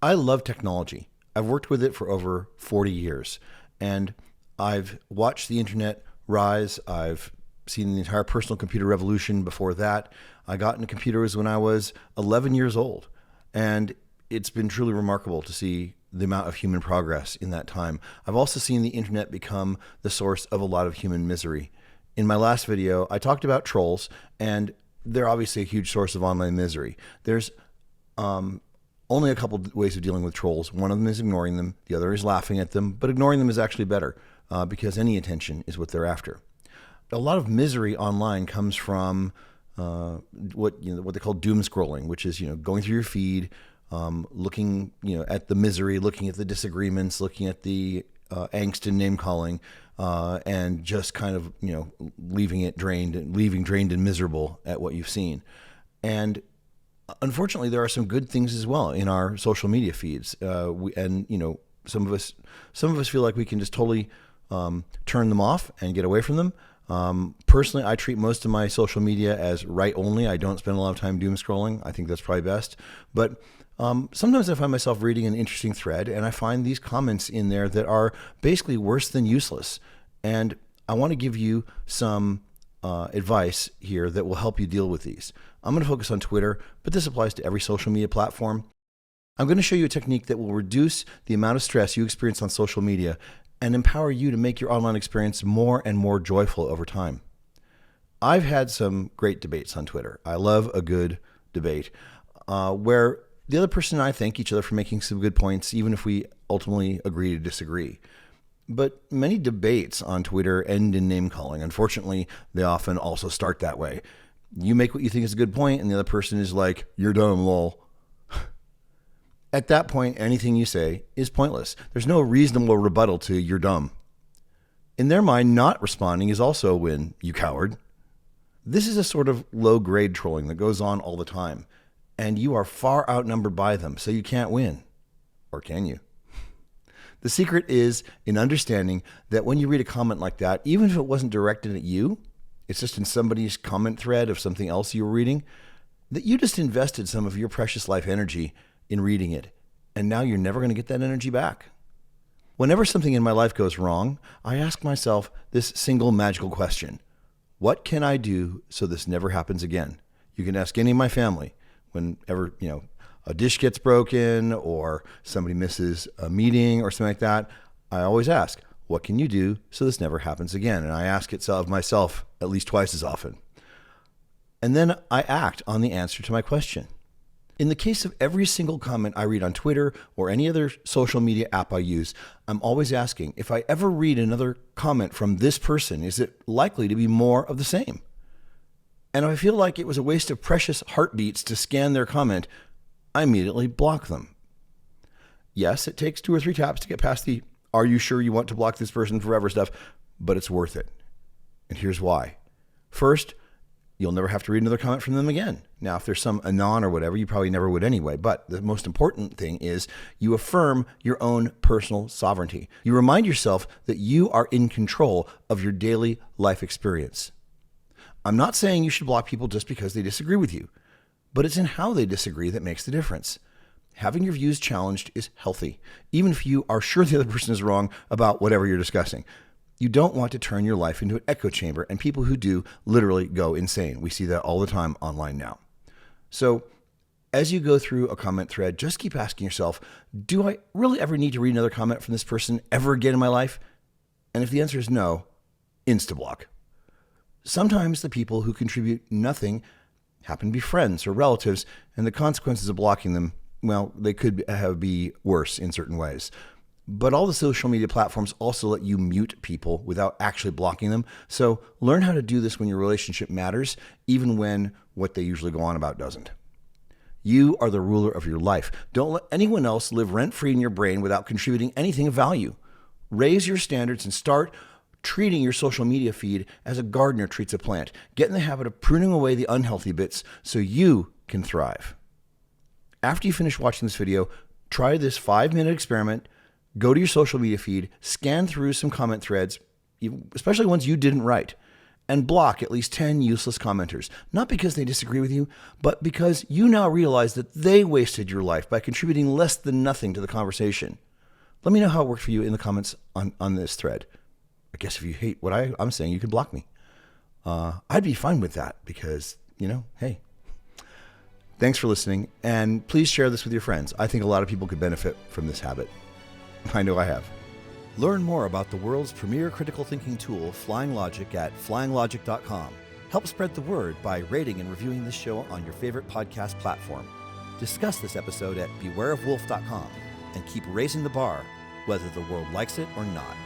I love technology. I've worked with it for over 40 years, and I've watched the internet rise. I've seen the entire personal computer revolution before that. I got into computers when I was 11 years old, and it's been truly remarkable to see the amount of human progress in that time. I've also seen the internet become the source of a lot of human misery. In my last video, I talked about trolls, and they're obviously a huge source of online misery. There's only a couple ways of dealing with trolls. One of them is ignoring them. The other is laughing at them. But ignoring them is actually better because any attention is what they're after. A lot of misery online comes from what they call doom scrolling, which is going through your feed, looking at the misery, looking at the disagreements, looking at the angst and name calling, and just kind of leaving drained and miserable at what you've seen. And unfortunately, there are some good things as well in our social media feeds, and some of us feel like we can just totally turn them off and get away from them. Personally, I treat most of my social media as right only. I don't spend a lot of time doom scrolling. I think that's probably best. But sometimes I find myself reading an interesting thread, and I find these comments in there that are basically worse than useless. And I want to give you some advice here that will help you deal with these. I'm going to focus on Twitter, but this applies to every social media platform. I'm going to show you a technique that will reduce the amount of stress you experience on social media and empower you to make your online experience more and more joyful over time. I've had some great debates on Twitter. I love a good debate where the other person and I thank each other for making some good points, even if we ultimately agree to disagree. But many debates on Twitter end in name calling. Unfortunately, they often also start that way. You make what you think is a good point, and the other person is like, "You're dumb, lol." At that point, anything you say is pointless. There's no reasonable rebuttal to "you're dumb." In their mind, not responding is also a win, you coward. This is a sort of low-grade trolling that goes on all the time, and you are far outnumbered by them, so you can't win. Or can you? The secret is in understanding that when you read a comment like that, even if it wasn't directed at you, it's just in somebody's comment thread of something else you were reading, that you just invested some of your precious life energy in reading it, and now you're never going to get that energy back. Whenever something in my life goes wrong, I ask myself this single magical question: what can I do so this never happens again? You can ask any of my family. Whenever a dish gets broken or somebody misses a meeting or something like that, I always ask, what can you do so this never happens again? And I ask it of myself at least twice as often. And then I act on the answer to my question. In the case of every single comment I read on Twitter or any other social media app I use, I'm always asking, if I ever read another comment from this person, is it likely to be more of the same? And if I feel like it was a waste of precious heartbeats to scan their comment, I immediately block them. Yes, it takes 2 or 3 taps to get past the "are you sure you want to block this person forever" stuff, but it's worth it. And here's why. First, you'll never have to read another comment from them again. Now, if there's some anon or whatever, you probably never would anyway. But the most important thing is you affirm your own personal sovereignty. You remind yourself that you are in control of your daily life experience. I'm not saying you should block people just because they disagree with you, but it's in how they disagree that makes the difference. Having your views challenged is healthy, even if you are sure the other person is wrong about whatever you're discussing. You don't want to turn your life into an echo chamber, and people who do literally go insane. We see that all the time online now. So as you go through a comment thread, just keep asking yourself, do I really ever need to read another comment from this person ever again in my life? And if the answer is no, insta-block. Sometimes the people who contribute nothing happen to be friends or relatives, and the consequences of blocking them, well, they could be worse in certain ways. But all the social media platforms also let you mute people without actually blocking them. So learn how to do this when your relationship matters, even when what they usually go on about doesn't. You are the ruler of your life. Don't let anyone else live rent-free in your brain without contributing anything of value. Raise your standards and start treating your social media feed as a gardener treats a plant. Get in the habit of pruning away the unhealthy bits so you can thrive. After you finish watching this video, try this 5-minute experiment. Go to your social media feed, scan through some comment threads, especially ones you didn't write, and block at least 10 useless commenters, not because they disagree with you, but because you now realize that they wasted your life by contributing less than nothing to the conversation. Let me know how it worked for you in the comments on this thread. I guess if you hate what I'm saying, you can block me. I'd be fine with that because, hey. Thanks for listening, and please share this with your friends. I think a lot of people could benefit from this habit. I know I have. Learn more about the world's premier critical thinking tool, Flying Logic, at flyinglogic.com. Help spread the word by rating and reviewing this show on your favorite podcast platform. Discuss this episode at bewareofwolf.com and keep raising the bar, whether the world likes it or not.